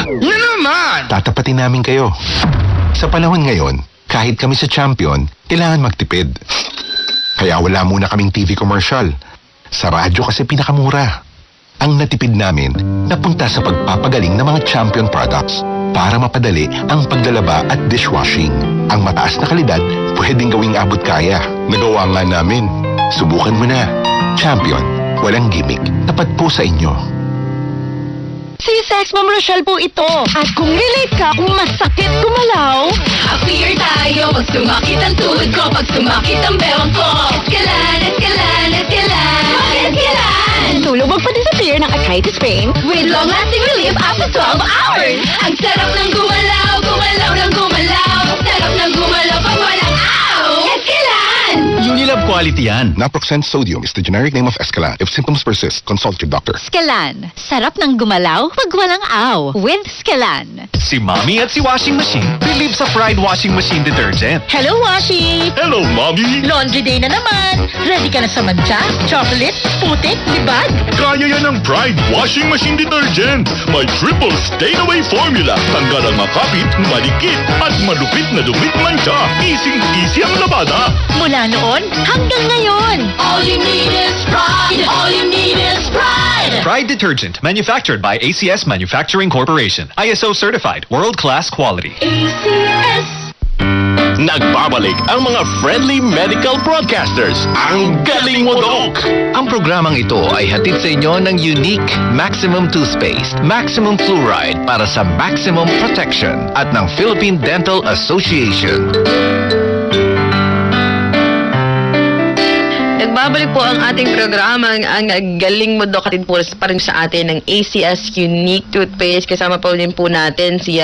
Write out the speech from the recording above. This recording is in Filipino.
Na naman! Tatapatin namin kayo. Sa panahon ngayon, kahit kami sa champion, kailangan magtipid. Kaya wala muna kaming TV commercial. Sa radyo kasi pinakamura. Ang natipid namin, napunta sa pagpapagaling ng mga champion products para mapadali ang paglalaba at dishwashing. Ang mataas na kalidad, pwedeng gawing abot kaya. Nagawa nga namin. Subukan mo na. Champion, walang gimmick. Tapat po sa inyo. Si Sex Ma'am Rochelle po ito. At kung relate ka kung masakit gumalaw, Appear tayo pag sumakit ang tuhod ko, pag sumakit ang bewang ko. Eskalan, eskalan, eskalan. Eskalan! tulog magpa-disappear ng arthritis pain. With long-lasting relief after 12 hours. Ang sarap ng gumalaw, gumalaw ng gumalaw. Sarap ng gumalaw pag walang aw. Eskalan! Unilab quality yan. Naproxen sodium is the generic name of Escalan. If symptoms persist, consult your doctor. Scalan. Sarap ng gumalaw pag walang aw. With Scalan. Si Mommy at si Washing Machine believe sa Pride Washing Machine Detergent. Hello, Washi! Hello, Mommy! Laundry day na naman. Ready ka na sa mancha, chocolate, putik, libag? Kaya yan ang Pride Washing Machine Detergent. May triple stain-away formula. Tanggal ang makapit, malikit, at malupit na dumit mancha. Easy ang labada. Mula noon hanggang ngayon. All you need is pride. All you need is pride. Pride Detergent, manufactured by ACS Manufacturing Corporation. ISO certified, world-class quality. ACS. Nagbabalik ang mga friendly medical broadcasters. Ang galing mo, Doc! Ang programang ito ay hatid sa inyo ng unique Maximum Toothpaste, Maximum Fluoride para sa maximum protection at ng Philippine Dental Association. Nagbabalik po ang ating programa, ang Galing Mo Doc, atin po pa rin sa atin ng ACS Unique Toothpaste. Kasama po din po natin si